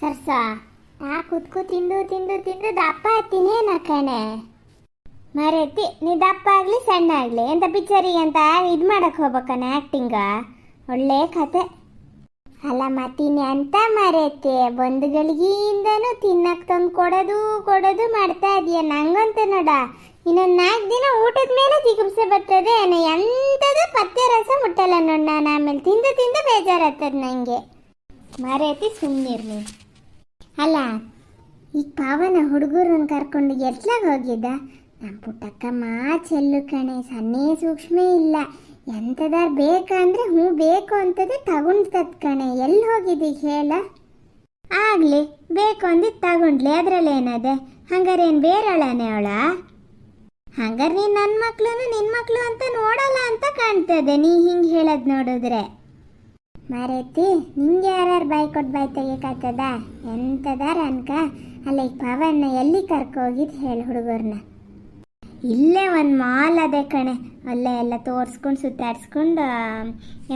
ಸರ್ಸ ಕುತ್ಕು ತಿಂದು ತಿಂದು ತಿಂದು ದಪ್ಪ ಹತ್ತೀನಿ ಏನ ಕಣೆ ಮರೇತಿ ನೀ ದಪ್ಪ ಆಗ್ಲಿ ಸಣ್ಣ ಆಗ್ಲಿ ಎಂತ ಪಿಕ್ಚರಿಗೆ ಅಂತ ಇದು ಮಾಡಕ್ ಹೋಗ್ಬೇಕನ ಆಕ್ಟಿಂಗ ಒಳ್ಳೆ ಕತೆ ಅಲ್ಲ ಮತ್ತೀನಿ ಅಂತ ಮರೇತಿ ಬಂಧುಗಳಿಗಿಂದನೂ ತಿನ್ನಕ್ ತಂದು ಕೊಡೋದು ಕೊಡೋದು ಮಾಡ್ತಾ ಇದೀಯ ನಂಗಂತ ನೋಡ ಇನ್ನೊಂದು 4 ದಿನ ಊಟದ ಮೇಲೆ ಜಿಗುಪ್ಸೆ ಬರ್ತದೆ ಎಂಥದ್ದು ಪಥ್ಯ ರಸ ಮುಟ್ಟಲ್ಲ ನೋಡ್ ನಾನು ಆಮೇಲೆ ತಿಂದು ತಿಂದು ಬೇಜಾರಾಗ್ತದೆ ನನಗೆ ಮರೇತಿ ಸುಮ್ಮನಿರ್ ನೀನು ಅಲ್ಲ ಈಗ ಪಾವನ ಹುಡುಗರನ್ನ ಕರ್ಕೊಂಡು ಎತ್ಲಾಗ ಹೋಗಿದ್ದ ನಮ್ಮ ಪುಟ್ಟಕ್ಕ ಚೆಲ್ಲು ಕಣೆ ಸನ್ನೆ ಸೂಕ್ಷ್ಮ ಇಲ್ಲ ಎಂಥದಾರು ಬೇಕಂದ್ರೆ ಹ್ಞೂ ಬೇಕು ಅಂತದೇ ತಗೊಂಡ್ತದ ಕಣೆ ಎಲ್ಲಿ ಹೋಗಿದ್ದೀಗ ಹೇಳ ಆಗ್ಲಿ ಬೇಕು ಅಂದಿದ್ದು ತಗೊಂಡ್ಲಿ ಅದ್ರಲ್ಲಿ ಏನದೆ ಹಂಗಾರೆ ಏನು ಬೇರೆಳನೆ ಅವಳ ಹಂಗಾರೆ ನೀನು ನನ್ನ ಮಕ್ಳು ನಿನ್ನ ಮಕ್ಳು ಅಂತ ನೋಡಲ್ಲ ಅಂತ ಕಾಣ್ತದೆ ನೀ ಹಿಂಗೆ ಹೇಳೋದು ನೋಡಿದ್ರೆ ಮಾರೇತಿ ನಿಂಗೆ ಯಾರು ಬಾಯಿ ಕೊಟ್ಟು ಬಾಯಿ ತೆಗಿಯಕಾಗ್ತದ ಎಂಥದಾರ ಅನ್ಕ ಅಲ್ಲ ಈಗ ಪವನ್ನ ಎಲ್ಲಿ ಕರ್ಕೋಗಿದ್ದು ಹೇಳಿ ಹುಡುಗರನ್ನ ಇಲ್ಲೇ ಒಂದು ಮಾಲ್ ಅದೇ ಕಣೆ ಅಲ್ಲೇ ಎಲ್ಲ ತೋರಿಸ್ಕೊಂಡು ಸುತ್ತಾಡ್ಸ್ಕೊಂಡು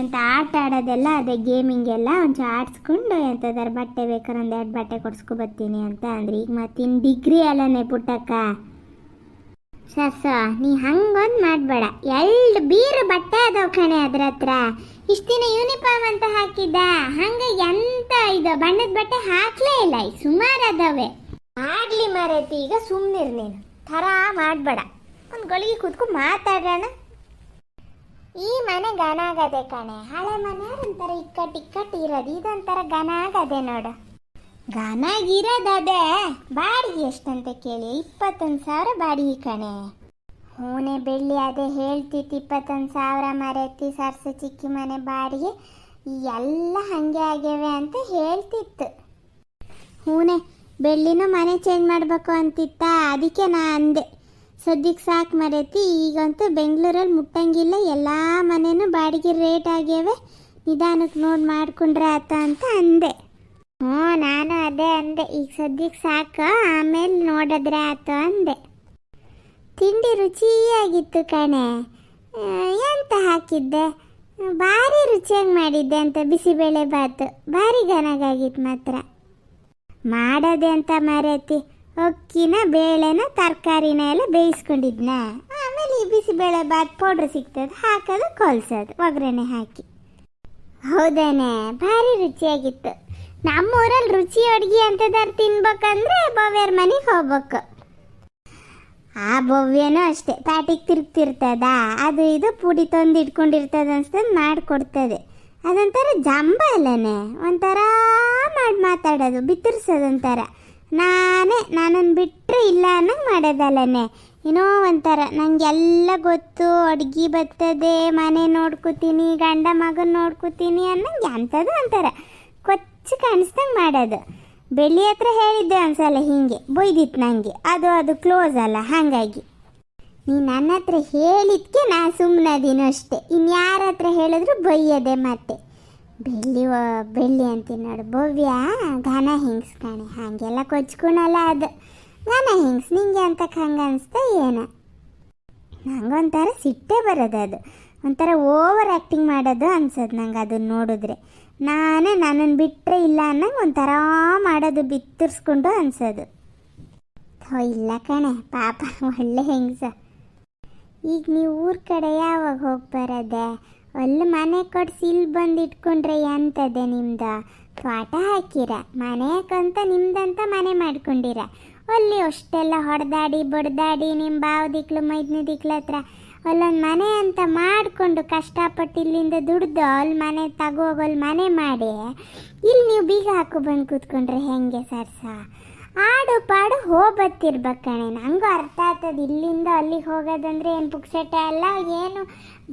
ಎಂತ ಆಟ ಆಡೋದೆಲ್ಲ ಅದೇ ಗೇಮಿಂಗ್ ಎಲ್ಲ ಒಂಚೂರು ಆಡಿಸ್ಕೊಂಡು ಎಂಥದಾರ ಬಟ್ಟೆ ಬೇಕಾದ್ರೆ 1-2 ಬಟ್ಟೆ ಕೊಡ್ಸ್ಕೊಬತ್ತೀನಿ ಅಂತ ಅಂದ್ರೆ ಈಗ ಮತ್ತಿನ್ನು ಡಿಗ್ರಿ ಅಲ್ಲನೇ ಪುಟ್ಟಕ್ಕ ಸರ್ಸ ನೀ ಹಂಗೊಂದು ಮಾಡಬೇಡ 2 ಬೀರು ಬಟ್ಟೆ ಅದಾವ ಕಣೆ ಅದ್ರ ಹತ್ರ ಇಷ್ಟು ದಿನ ಯೂನಿಫಾರ್ಮ್ ಅಂತ ಹಾಕಿದ್ದ ಹಂಗೆ ಎಂತ ಇದು ಬಣ್ಣದ ಬಟ್ಟೆ ಹಾಕ್ಲೇ ಇಲ್ಲ ಈಗ ಸುಮಾರು ಅದಾವೆ ಆಗ್ಲಿ ಮರೇತಿ ಈಗ ಸುಮ್ಮನಿರ್ ನೀನು ಥರ ಮಾಡಬೇಡ ಒಂದು ಗಳಿಗೆ ಕೂತ್ಕೊ ಮಾತಾಡೋಣ ಈ ಮನೆ ಘನ ಆಗದೆ ಕಣೆ ಹಳೆ ಮನೆ ಒಂಥರ ಇಕ್ಕಟ್ಟು ಇರೋದು ಇದೊಂಥರ ಘನ ಆಗದೆ ನೋಡು ಘನಾಗಿರೋದದೇ ಬಾಡಿಗೆ ಎಷ್ಟಂತ ಕೇಳಿ 21,000 ಬಾಡಿಗೆ ಕಣೆ ಹೂನೆ ಬೆಳ್ಳಿ ಅದೇ ಹೇಳ್ತಿತ್ತು 21,000 ಮರೆತಿ ಸರ್ಸ ಚಿಕ್ಕಿ ಮನೆ ಬಾಡಿಗೆ ಎಲ್ಲ ಹಾಗೆ ಆಗ್ಯವೆ ಅಂತ ಹೇಳ್ತಿತ್ತು ಹೂನೆ ಬೆಳ್ಳಿನೂ ಮನೆ ಚೇಂಜ್ ಮಾಡಬೇಕು ಅಂತಿತ್ತ ಅದಕ್ಕೆ ನಾ ಅಂದೆ ಸದ್ಯಕ್ಕೆ ಸಾಕು ಮರೆತಿ ಈಗಂತೂ ಬೆಂಗಳೂರಲ್ಲಿ ಮುಟ್ಟಂಗಿಲ್ಲ ಎಲ್ಲ ಮನೆಯೂ ಬಾಡಿಗೆ ರೇಟ್ ಆಗ್ಯವೆ ನಿಧಾನಕ್ಕೆ ನೋಡಿ ಮಾಡ್ಕೊಂಡ್ರೆ ಆತ ಅಂತ ಅಂದೆ ಹ್ಞೂ ನಾನು ಅದೇ ಅಂದೆ ಈಗ ಸದ್ಯಕ್ಕೆ ಸಾಕು ಆಮೇಲೆ ನೋಡಿದ್ರೆ ಆತು ಅಂದೆ ತಿಂಡಿ ರುಚಿಯಾಗಿತ್ತು ಕಣೆ ಎಂತ ಹಾಕಿದ್ದೆ ಭಾರಿ ರುಚಿಯಾಗಿ ಮಾಡಿದ್ದೆ ಅಂತ ಬಿಸಿಬೇಳೆ ಬಾತು ಭಾರಿ ಘನಗಾಗಿತ್ತು ಮಾತ್ರ ಮಾಡೋದೆ ಅಂತ ಮರೆತಿ ಅಕ್ಕಿನ ಬೇಳೆನ ತರಕಾರಿನ ಎಲ್ಲ ಬೇಯಿಸ್ಕೊಂಡಿದ್ನ ಆಮೇಲೆ ಈ ಬಿಸಿಬೇಳೆ ಬಾತ್ ಪೌಡ್ರ್ ಸಿಗ್ತದೆ ಹಾಕೋದು ಕೊಲ್ಸೋದು ಒಗ್ಗರಣೆ ಹಾಕಿ ಹೌದೇನೆ ಭಾರಿ ರುಚಿಯಾಗಿತ್ತು ನಮ್ಮೂರಲ್ಲಿ ರುಚಿ ಅಡುಗೆ ಅಂತದಾರು ತಿನ್ಬೇಕಂದ್ರೆ ಭವ್ಯರ ಮನೆಗೆ ಹೋಗ್ಬೇಕು ಆ ಭವ್ಯನೂ ಅಷ್ಟೇ ಪ್ಯಾಟಿಗೆ ತಿರುಗ್ತಿರ್ತದ ಅದು ಇದು ಪುಡಿ ತಂದು ಇಟ್ಕೊಂಡಿರ್ತದ ಅನ್ಸ್ತದೆ ಮಾಡಿಕೊಡ್ತದೆ ಅದೊಂಥರ ಜಂಬ ಅಲ್ಲನೇ ಒಂಥರ ಮಾಡಿ ಮಾತಾಡೋದು ಬಿತ್ತರಿಸೋದೊಂಥರ ನನ್ನನ್ನು ಬಿಟ್ಟರೆ ಇಲ್ಲ ಅನ್ನಂಗೆ ಮಾಡೋದಲ್ಲನೇ ಏನೋ ಒಂಥರ ನನಗೆಲ್ಲ ಗೊತ್ತು ಅಡುಗೆ ಬರ್ತದೆ ಮನೆ ನೋಡ್ಕೋತೀನಿ ಗಂಡ ಮಗನ ನೋಡ್ಕೋತೀನಿ ಅನ್ನಂಗೆ ಅಂಥದ್ದು ಒಂಥರ ಕೊಚ್ಚು ಕಾಣಿಸ್ದಂಗೆ ಮಾಡೋದು ಬೆಳ್ಳಿ ಹತ್ರ ಹೇಳಿದ್ದೆ ಒಂದ್ಸಲ ಹೀಗೆ ಬೊಯ್ದಿತ್ತು ನನಗೆ ಅದು ಕ್ಲೋಸ್ ಅಲ್ಲ ಹಾಗಾಗಿ ನೀ ನನ್ನ ಹತ್ರ ಹೇಳಿದ್ಕೆ ನಾ ಸುಮ್ಮನದೀನು ಅಷ್ಟೇ ಇನ್ಯಾರ ಹತ್ರ ಹೇಳಿದ್ರು ಬೈಯದೆ ಮತ್ತೆ ಬೆಳ್ಳಿ ಅಂತೀನಿ ನೋಡು ಭವ್ಯ ಘನ ಹಿಂಗ್ಸ್ ಕಾಣೆ ಹಾಗೆಲ್ಲ ಕೊಚ್ಕೊಳಲ್ಲ ಅದು ಘನ ಹಿಂಗ್ಸ್ ನಿಂಗೆ ಅಂತಕ್ಕೆ ಹಂಗೆ ಅನಿಸ್ತಾ ಏನೋ ನಂಗೊಂಥರ ಸಿಟ್ಟೇ ಬರೋದು ಅದು ಒಂಥರ ಓವರ್ ಆ್ಯಕ್ಟಿಂಗ್ ಮಾಡೋದು ಅನ್ಸೋದು ನಂಗೆ ಅದನ್ನು ನೋಡಿದ್ರೆ ನನ್ನನ್ನು ಬಿಟ್ಟರೆ ಇಲ್ಲ ಅನ್ನಂಗೆ ಒಂಥರ ಮಾಡೋದು ಬಿತ್ತರಿಸ್ಕೊಂಡು ಅನ್ಸೋದು ಇಲ್ಲ ಕಣೆ ಪಾಪ ಒಳ್ಳೆ ಹೆಂಗಸ ಈಗ ನೀವು ಊರ ಕಡೆ ಯಾವಾಗ ಹೋಗಿ ಬರೋದೆ ಅಲ್ಲಿ ಮನೆ ಕೊಡಿಸಿ ಇಲ್ಲಿ ಬಂದು ಇಟ್ಕೊಂಡ್ರೆ ಎಂತದೆ ನಿಮ್ದು ತೋಟ ಹಾಕಿರ ಮನೆಯಕ್ಕಂತ ನಿಮ್ದಂತ ಮನೆ ಮಾಡ್ಕೊಂಡಿರ ಅಲ್ಲಿ ಅಷ್ಟೆಲ್ಲ ಹೊಡೆದಾಡಿ ಬಡ್ದಾಡಿ ನಿಮ್ಮ ಬಾವ ದಿಕ್ಲು ಮೈದನೇ ದಿಕ್ಲ ಹತ್ರ ಅಲ್ಲೊಂದು ಮನೆ ಅಂತ ಮಾಡಿಕೊಂಡು ಕಷ್ಟಪಟ್ಟು ಇಲ್ಲಿಂದ ದುಡ್ದು ಅಲ್ಲಿ ಮನೆ ತಗೋಗಲ್ಲಿ ಮನೆ ಮಾಡಿ ಇಲ್ಲಿ ನೀವು ಬೀಗ ಹಾಕು ಬಂದು ಕೂತ್ಕೊಂಡ್ರೆ ಹೆಂಗೆ ಸರ್ಸ ಆಡು ಪಾಡು ಹೋಗ್ಬತ್ತಿರ್ಬೇಕು ಕಣೆ ನಂಗೂ ಅರ್ಥ ಆಗ್ತದೆ ಇಲ್ಲಿಂದ ಅಲ್ಲಿಗೆ ಹೋಗೋದಂದ್ರೆ ಏನು ಪುಕ್ಸಟ್ಟೆ ಅಲ್ಲ ಏನು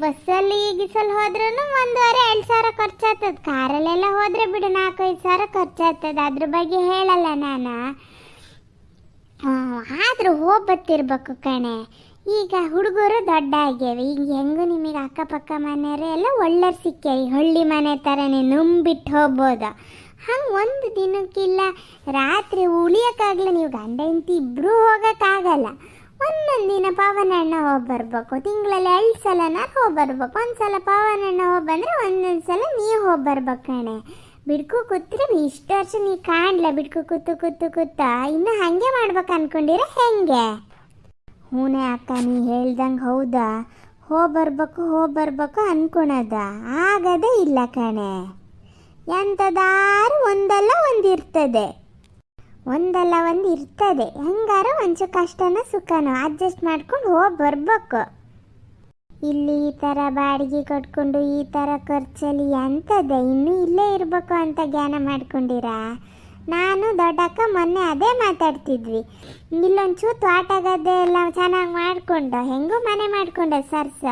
ಬಸ್ಸಲ್ಲಿ ಗಿಸಲ್ಲಿ ಹೋದ್ರೂ 1,500-2,000 ಖರ್ಚಾಗ್ತದೆ ಕಾರಲ್ಲೆಲ್ಲ ಹೋದರೆ ಬಿಡು 4-5 ಖರ್ಚಾಗ್ತದೆ ಅದ್ರ ಬಗ್ಗೆ ಹೇಳಲ್ಲ ನಾನು ಆದರೂ ಹೋಗ್ಬತ್ತಿರ್ಬೇಕು ಕಣೆ ಈಗ ಹುಡುಗರು ದೊಡ್ಡ ಆಗ್ಯಾವೆ ಈಗ ಹೆಂಗೂ ನಿಮಗೆ ಅಕ್ಕಪಕ್ಕ ಮನೆಯವರು ಎಲ್ಲ ಒಳ್ಳೆಯರು ಸಿಕ್ಕ್ಯಾವ ಹಳ್ಳಿ ಮನೆ ಥರನೇ ನಂಬಿಟ್ಟು ಹೋಗ್ಬೋದು ಹಂಗೆ ಒಂದು ದಿನಕ್ಕಿಲ್ಲ ರಾತ್ರಿ ಉಳಿಯೋಕ್ಕಾಗಲ್ಲ ನೀವು ಗಂಡ ಹೆಂಡತಿ ಇಬ್ಬರೂ ಹೋಗೋಕ್ಕಾಗಲ್ಲ ಒಂದೊಂದು ದಿನ ಪವನಣ್ಣ ಹೋಗಿ ಬರ್ಬೇಕು ತಿಂಗಳಲ್ಲಿ 2 ಸಲನಾರು ಹೋಗಿ ಬರ್ಬೇಕು ಒಂದು ಸಲ ಪವನಣ್ಣ ಹೋಗಿ ಬಂದರೆ ಒಂದೊಂದು ಸಲ ನೀವು ಹೋಗಿ ಬರ್ಬೇಕು ಕಣೆ ಬಿಡ್ಕು ಕೂತ್ರೆ ಇಷ್ಟು ವರ್ಷ ನೀ ಕಾಣ್ಲ ಬಿಡ್ಕು ಕೂತು ಕೂತು ಕೂತ ಇನ್ನು ಹಾಗೆ ಮಾಡ್ಬೇಕು ಅನ್ಕೊಂಡಿರ ಹೆಂಗೆ? ಹೂನೇ ಅಕ್ಕ, ನೀ ಹೇಳ್ದಂಗೆ ಹೌದಾ, ಬರ್ಬೇಕು ಅನ್ಕೊಳದ ಆಗದೇ ಇಲ್ಲ ಕಣೆ. ಎಂಥದಾರು ಒಂದಲ್ಲ ಒಂದು ಇರ್ತದೆ ಹೆಂಗಾರ ಒಂಚು ಕಷ್ಟನ ಸುಖನೋ ಅಡ್ಜಸ್ಟ್ ಮಾಡ್ಕೊಂಡು ಬರ್ಬೇಕು. ಇಲ್ಲಿ ಈ ಥರ ಬಾಡಿಗೆ ಕಟ್ಕೊಂಡು ಈ ಥರ ಖರ್ಚಲ್ಲಿ ಎಂಥದ್ದೆ ಇನ್ನೂ ಇಲ್ಲೇ ಇರಬೇಕು ಅಂತ ಜ್ಞಾನ ಮಾಡ್ಕೊಂಡಿರಾ? ನಾನು ದೊಡ್ಡಕ್ಕ ಮೊನ್ನೆ ಅದೇ ಮಾತಾಡ್ತಿದ್ವಿ. ಇಲ್ಲೊಂಚೂರು ತೋಟ ಗದ್ದೆ ಎಲ್ಲ ಚೆನ್ನಾಗಿ ಮಾಡ್ಕೊಂಡು ಹೆಂಗೂ ಮನೆ ಮಾಡ್ಕೊಂಡೆ ಸರ್ಸ,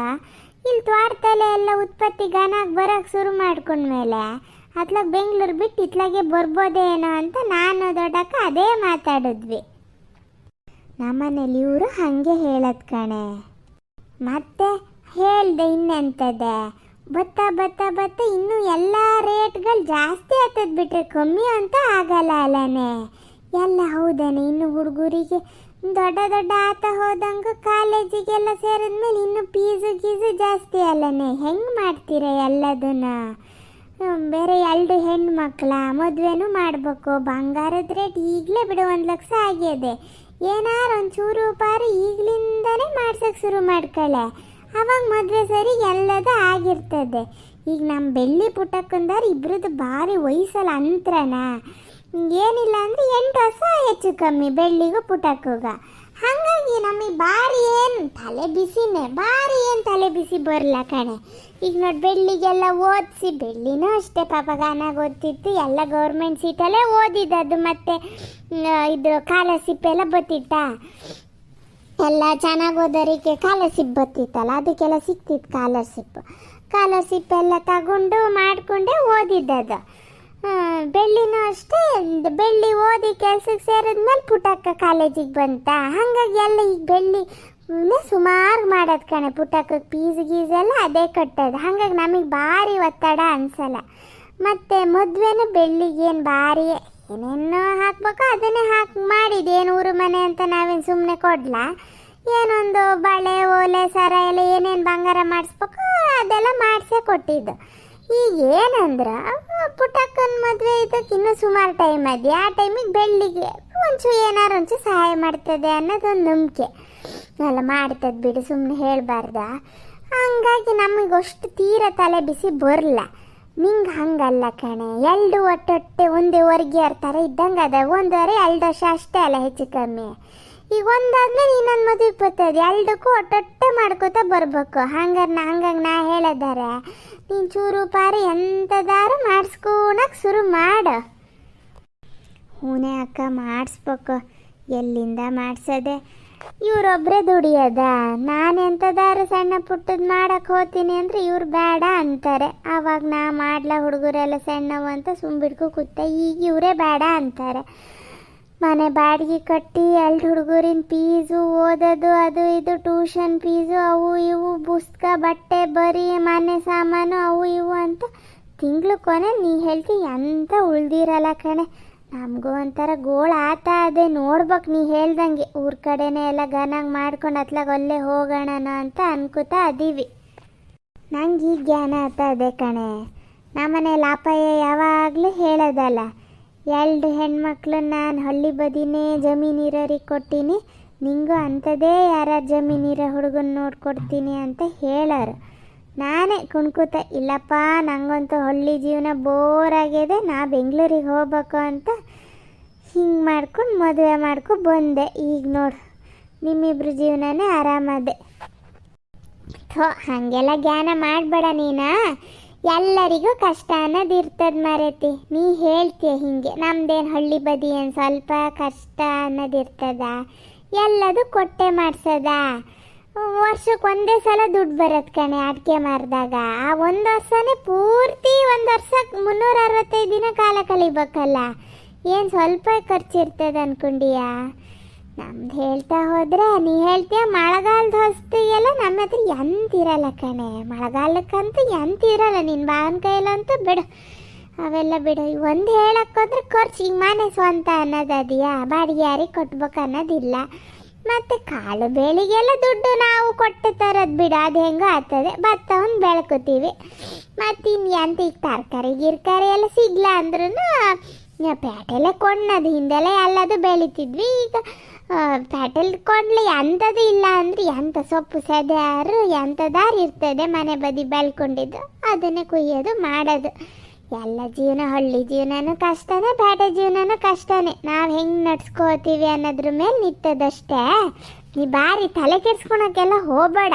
ಇಲ್ಲಿ ತೋಟದಲ್ಲೇ ಎಲ್ಲ ಉತ್ಪತ್ತಿ ಗಾನಾಗಿ ಬರೋಕ್ಕೆ ಶುರು ಮಾಡ್ಕೊಂಡ್ಮೇಲೆ ಅತ್ಲಾಗ ಬೆಂಗಳೂರು ಬಿಟ್ಟು ಇತ್ಲಾಗೆ ಬರ್ಬೋದೇನೋ ಅಂತ ನಾನು ದೊಡ್ಡಕ್ಕ ಅದೇ ಮಾತಾಡಿದ್ವಿ. ನಮ್ಮನೇಲಿ ಇವರು ಹಾಗೆ ಹೇಳದ್ ಕಣೆ. ಮತ್ತೆ ಹೇಳ್ದೆ ಇನ್ನೆಂತದೆ, ಬತ್ತ ಇನ್ನೂ ಎಲ್ಲ ರೇಟ್ಗಳು ಜಾಸ್ತಿ ಆಗ್ತದೆ ಬಿಟ್ರೆ ಕಮ್ಮಿ ಅಂತ ಆಗಲ್ಲ ಅಲ್ಲನೆ. ಎಲ್ಲ ಹೌದೇನೆ, ಇನ್ನು ಹುಡುಗರಿಗೆ ದೊಡ್ಡ ಆತ ಹೋದಂಗೆ ಕಾಲೇಜಿಗೆಲ್ಲ ಸೇರಿದ್ಮೇಲೆ ಇನ್ನು ಫೀಸು ಜಾಸ್ತಿ ಅಲ್ಲನೆ. ಹೆಂಗೆ ಮಾಡ್ತೀರ ಎಲ್ಲದನ್ನ? ಬೇರೆ 2 ಹೆಣ್ಮಕ್ಳ ಮದುವೆನೂ ಮಾಡಬೇಕು, ಬಂಗಾರದ ರೇಟ್ ಈಗಲೇ ಬಿಡು 1 ಲಕ್ಷ ಆಗ್ಯದೆ. ಏನಾರು ಒಂಚೂರು ಪಾರು ಈಗಲಿಂದನೇ ಮಾಡ್ಸೋಕೆ ಶುರು ಮಾಡ್ಕೊಳ್ಳೆ, ಅವಾಗ ಮದುವೆ ಸರಿ ಎಲ್ಲದ ಆಗಿರ್ತದೆ. ಈಗ ನಮ್ಮ ಬೆಳ್ಳಿ ಪುಟ್ಟಕ್ಕಂದಾರ ಇಬ್ರದ್ದು ಭಾರಿ ವಯಸ್ಸಲ್ಲ ಅಂತ್ರನ, ಏನಿಲ್ಲ ಅಂದರೆ 8 ವರ್ಷ ಹೆಚ್ಚು ಕಮ್ಮಿ ಬೆಳ್ಳಿಗೂ ಪುಟ್ಟಕ್ಕಗ. ಹಾಗಾಗಿ ನಮಗೆ ಭಾರಿ ಏನು ತಲೆ ಬಿಸಿ ಬರಲ್ಲ ಕಣೆ. ಈಗ ನೋಡಿ ಬೆಳ್ಳಿಗೆಲ್ಲ ಓದಿಸಿ, ಬೆಳ್ಳಿನೂ ಅಷ್ಟೇ ಪಾಪ ಗಾನಾಗ ಓದ್ತಿತ್ತು, ಎಲ್ಲ ಗೌರ್ಮೆಂಟ್ ಸೀಟಲ್ಲೇ ಓದಿದ್ದು. ಮತ್ತು ಇದು ಸ್ಕಾಲರ್ಶಿಪ್ ಎಲ್ಲ ಬತ್ತಿತ್ತ, ಎಲ್ಲ ಚೆನ್ನಾಗಿ ಓದೋರಿಗೆ ಸ್ಕಾಲರ್ಶಿಪ್ ಬತ್ತಿತ್ತಲ್ಲ, ಅದಕ್ಕೆಲ್ಲ ಸಿಕ್ತಿತ್ತು ಸ್ಕಾಲರ್ಶಿಪ್ ಎಲ್ಲ ತಗೊಂಡು ಮಾಡಿಕೊಂಡೇ ಓದಿದ್ದದು. ಬೆಳ್ಳಿನೂ ಅಷ್ಟೇ, ಬೆಳ್ಳಿ ಓದಿ ಕೆಲ್ಸಕ್ಕೆ ಸೇರಿದ್ಮೇಲೆ ಪುಟ್ಟಕ್ಕ ಕಾಲೇಜಿಗೆ ಬಂತ. ಹಾಗಾಗಿ ಎಲ್ಲ ಈಗ ಬೆಳ್ಳಿ ಸುಮಾರು ಮಾಡೋದು ಕಣೆ. ಪುಟ್ಟಕ್ಕಕ್ಕೆ ಫೀಸ್ ಎಲ್ಲ ಅದೇ ಕಟ್ಟೋದು. ಹಾಗಾಗಿ ನಮಗೆ ಭಾರಿ ಒತ್ತಡ ಅನ್ಸಲ್ಲ. ಮತ್ತು ಮದುವೆನೂ ಬೆಳ್ಳಿಗೇನು ಭಾರಿ ಏನೇನೋ ಹಾಕ್ಬೇಕೋ ಅದನ್ನೇ ಮಾಡಿದ್ದು. ಏನು ಊರು ಮನೆ ಅಂತ ನಾವೇನು ಸುಮ್ಮನೆ ಕೊಡ್ಲಾ? ಏನೊಂದು ಬಳೆ ಓಲೆ ಸರ ಎಲ್ಲ ಏನೇನು ಬಂಗಾರ ಮಾಡಿಸ್ಬೇಕೋ ಅದೆಲ್ಲ ಮಾಡಿಸೇ ಕೊಟ್ಟಿದ್ದು. ಈಗ ಏನಂದ್ರೆ ಪುಟ್ಟಕ್ಕನ ಮದುವೆ ಇದಕ್ಕೆ ಇನ್ನೂ ಸುಮಾರು ಟೈಮ್ ಇದೆ. ಆ ಟೈಮಿಗೆ ಬೆಳ್ಳಿಗೆ ಒಂಚೂರು ಸಹಾಯ ಮಾಡ್ತದೆ ಅನ್ನೋದೊಂದು ನಂಬಿಕೆ. ಎಲ್ಲ ಮಾಡ್ತದೆ ಬಿಡು, ಸುಮ್ಮನೆ ಹೇಳಬಾರ್ದ. ಹಂಗಾಗಿ ನಮಗಷ್ಟು ತೀರ ತಲೆ ಬಿಸಿ ಬರಲ್ಲ. ನಿಂಗೆ ಹಂಗಲ್ಲ ಕಣೆ, 2 ಒಟ್ಟೊಟ್ಟೆ ಒಂದೇ ವರ್ಗಿ ಥರ ಇದ್ದಂಗೆ ಅದ. 1.5 ವರ್ಷ ಅಷ್ಟೇ ಅಲ್ಲ ಹೆಚ್ಚು ಕಮ್ಮಿ. ಈಗ ಒಂದಾದ್ಮೇಲೆ ಇನ್ನೊಂದು ಮದುವೆ ಬರ್ತದೆ, 2ಕ್ಕೂ ಒಟ್ಟೊಟ್ಟೆ ಮಾಡ್ಕೋತಾ ಬರ್ಬೇಕು. ಹಂಗಾಗಿ ನಾ ಹೇಳಿದ್ದಾರೆ, ನೀನು ಚೂರು ಪಾರು ಎಂಥದಾರು ಮಾಡಿಸ್ಕೊಳಕ್ಕೆ ಶುರು ಮಾಡು. ಹೂನೇ ಅಕ್ಕ, ಮಾಡಿಸ್ಬೇಕು. ಎಲ್ಲಿಂದ ಮಾಡಿಸೋದೆ? ಇವರೊಬ್ಬರೇ ದುಡಿಯೋದ? ನಾನು ಎಂಥದಾರು ಸಣ್ಣ ಪುಟ್ಟದ್ದು ಮಾಡಕ್ಕೆ ಹೋಗ್ತೀನಿ ಅಂದರೆ ಇವ್ರು ಬೇಡ ಅಂತಾರೆ. ಆವಾಗ ನಾ ಮಾಡ್ಲಾ, ಹುಡುಗರೆಲ್ಲ ಸಣ್ಣವು ಅಂತ ಸುಂಬಿಡ್ಕೊ ಕೂತ. ಈಗ ಇವರೇ ಬೇಡ ಅಂತಾರೆ. ಮನೆ ಬಾಡಿಗೆ ಕಟ್ಟಿ 2 ಹುಡುಗರಿನ ಫೀಸು, ಓದೋದು, ಅದು ಇದು ಟ್ಯೂಷನ್ ಫೀಸು, ಅವು ಇವು ಪುಸ್ತಕ, ಬಟ್ಟೆ, ಬರೀ ಮನೆ ಸಾಮಾನು, ಅವು ಇವು ಅಂತ ತಿಂಗಳು ಕೊನೆ ನೀ ಹೇಳ್ತಿ ಎಂತ ಉಳ್ದಿರಲ್ಲ ಕಣೆ. ನಮಗೂ ಒಂಥರ ಗೋಳ ಆತ ಅದೇ. ನೋಡ್ಬೇಕು ನೀ ಹೇಳ್ದಂಗೆ ಊರ ಕಡೆನೇ ಎಲ್ಲ ಗನಾಗಿ ಮಾಡ್ಕೊಂಡು ಅತ್ಲಾಗ ಅಲ್ಲೇ ಹೋಗೋಣ ಅಂತ ಅನ್ಕೋತಾ ಅದೀವಿ. ನಂಗೆ ಈಗ ಜ್ಞಾನ ಆತ ಅದೇ ಕಣೆ. ನಮ್ಮನೇಲಿ ಅಪ್ಪಯ್ಯ ಯಾವಾಗಲೂ ಹೇಳೋದಲ್ಲ, 2 ಹೆಣ್ಮಕ್ಳು ನಾನು ಹಳ್ಳಿ ಬದಿನೇ ಜಮೀನಿರೋರಿಗೆ ಕೊಟ್ಟೀನಿ, ನಿಂಗೂ ಅಂಥದ್ದೇ ಯಾರು ಜಮೀನಿರೋ ಹುಡುಗನ ನೋಡ್ಕೊಡ್ತೀನಿ ಅಂತ ಹೇಳೋರು. ನಾನೇ ಕುಣ್ಕೂತ, ಇಲ್ಲಪ್ಪ ನಂಗಂತೂ ಹಳ್ಳಿ ಜೀವನ ಬೋರ್ ಆಗಿದೆ, ನಾ ಬೆಂಗಳೂರಿಗೆ ಹೋಗ್ಬೇಕು ಅಂತ ಹಿಂಗೆ ಮಾಡ್ಕೊಂಡು ಮದುವೆ ಮಾಡ್ಕೊಂಡು ಬಂದೆ. ಈಗ ನೋಡು ನಿಮ್ಮಿಬ್ರು ಜೀವನನೇ ಆರಾಮದೆ. ಹಾಗೆಲ್ಲ ಜ್ಞಾನ ಮಾಡಬೇಡ ನೀನು. ಎಲ್ಲರಿಗೂ ಕಷ್ಟ ಅನ್ನೋದು ಇರ್ತದೆ ಮಾರೈತಿ. ನೀ ಹೇಳ್ತೀಯ ಹಿಂಗೆ, ನಮ್ದೇನು ಹಳ್ಳಿ ಬದಿ ಏನು ಸ್ವಲ್ಪ ಕಷ್ಟ ಅನ್ನೋದು ಇರ್ತದ? ಎಲ್ಲದು ಕೊಟ್ಟೆ ಮಾಡಿಸೋದ? ವರ್ಷಕ್ಕೆ ಒಂದೇ ಸಲ ದುಡ್ಡು ಬರುತ್ತೆ ಕಣೆ ಅಡಿಕೆ ಮಾರಿದಾಗ. ಆ 1 ವರ್ಷನೇ ಪೂರ್ತಿ 1 ವರ್ಷಕ್ಕೆ 365 ದಿನ ಕಾಲ ಕಳಿಬೇಕಲ್ಲ. ಏನು ಸ್ವಲ್ಪ ಖರ್ಚಿರ್ತದೆ ಅನ್ಕೊಂಡಿಯಾ? ನಮ್ದು ಹೇಳ್ತಾ ಹೋದ್ರೆ ನೀ ಹೇಳ್ತೀಯ ಮಳೆಗಾಲದ ಹೊಸ್ತಿಗೆಲ್ಲ ನಮ್ಮ ಹತ್ರ ಎಂತಿರಲ್ಲ ಕಣೆ. ಮಳೆಗಾಲಕ್ಕಂತೂ ಎಂತಿರಲ್ಲ. ನಿನ್ನ ಭಾವನ ಕೈಲಂತೂ ಬಿಡು, ಅವೆಲ್ಲ ಬಿಡು. ಒಂದು ಹೇಳಕ್ಕೋದ್ರೆ ಖರ್ಚು. ಈಗ ಮನೆ ಸ್ವಂತ ಅನ್ನೋದು ಅದೆಯಾ? ಬಾಡಿಗೆ ಯಾರಿಗೆ ಕೊಟ್ಬೇಕು ಅನ್ನೋದಿಲ್ಲ. ಮತ್ತೆ ಕಾಳು ಬೇಳಿಗೆಲ್ಲ ದುಡ್ಡು ನಾವು ಕೊಟ್ಟು ತರೋದು ಬಿಡ, ಅದು ಹೆಂಗೋ ಆಗ್ತದೆ. ಭತ್ತವನ್ನು ಬೆಳ್ಕೊತೀವಿ. ಮತ್ತು ಇನ್ನು ಎಂತ ಈಗ ತರಕಾರಿ ಗಿರ್ಕಾರಿ ಎಲ್ಲ ಸಿಗ್ಲ ಅಂದ್ರೂ ಪೇಟೆಲೆ ಕೊಂಡದು. ಹಿಂದೆಲ್ಲ ಎಲ್ಲದು ಬೆಳಿತಿದ್ವಿ. ಈಗ ಪೇಟೆಲ್ ಕೊಂಡ್ಲಿ ಎಂಥದ್ದು ಇಲ್ಲ ಅಂದರೆ ಎಂಥ ಸೊಪ್ಪು ಸೆದ್ಯಾರು ಎಂಥದಾರು ಇರ್ತದೆ ಮನೆ ಬದಿ ಬೆಳ್ಕೊಂಡಿದ್ದು, ಅದನ್ನೇ ಕುಯ್ಯೋದು ಮಾಡೋದು. ಎಲ್ಲ ಜೀವನ, ಹಳ್ಳಿ ಜೀವನನೂ ಕಷ್ಟನೇ, ಪೇಟೆ ಜೀವನನೂ ಕಷ್ಟನೇ. ನಾವು ಹೆಂಗೆ ನಡ್ಸ್ಕೋತೀವಿ ಅನ್ನೋದ್ರ ಮೇಲೆ ನಿಂತದಷ್ಟೇ. ನೀ ಭಾರಿ ತಲೆ ಕೆಡ್ಸ್ಕೊಳಕ್ಕೆಲ್ಲ ಹೋಗಬೇಡ.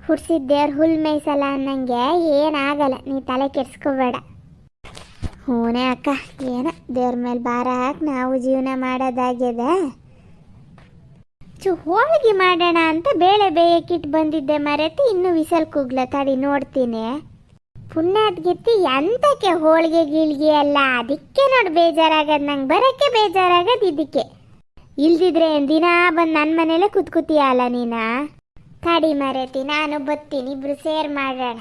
ಹುಡ್ಸಿದ್ದೇವ್ರು ಹುಲ್ ಮೇಯ್ಸಲ್ಲ ಅನ್ನಂಗೆ ಏನಾಗಲ್ಲ, ನೀ ತಲೆ ಕೆಡ್ಸ್ಕೋಬೇಡ. ಹೂನೇ ಅಕ್ಕ, ಏನೋ ದೇವ್ರ ಮೇಲೆ ಭಾರ ಹಾಕಿ ನಾವು ಜೀವನ ಮಾಡೋದಾಗ್ಯದ. ಹೋಳಿಗೆ ಮಾಡೋಣ ಅಂತ ಬೇಳೆ ಬೇಯಕ್ಕಿಟ್ಟು ಬಂದಿದ್ದೆ ಮರೆತು ಇನ್ನೂ ವಿಸಲ್ ಕೂಗ್ಲ ತಡಿ ನೋಡ್ತೀನಿ. ಪುಣ್ಯಾತ್ಗಿತ್ತಿ ಎಂತಕ್ಕೆ ಹೋಳಿಗೆ ಗೀಳ್ಗೆ ಎಲ್ಲ, ಅದಕ್ಕೆ ನೋಡಿ ಬೇಜಾರಾಗದು, ನಂಗೆ ಬರೋಕ್ಕೆ ಬೇಜಾರಾಗದು ಇದಕ್ಕೆ. ಇಲ್ದಿದ್ರೆ ದಿನ ಬಂದು ನನ್ನ ಮನೇಲೆ ಕೂತ್ಕೂತೀಯ ಅಲ್ಲ ನೀನು. ತಡಿ ಮರೆತಿ, ನಾನು ಬತ್ತೀನಿ, ಇಬ್ರು ಸೇರ್ ಮಾಡೋಣ.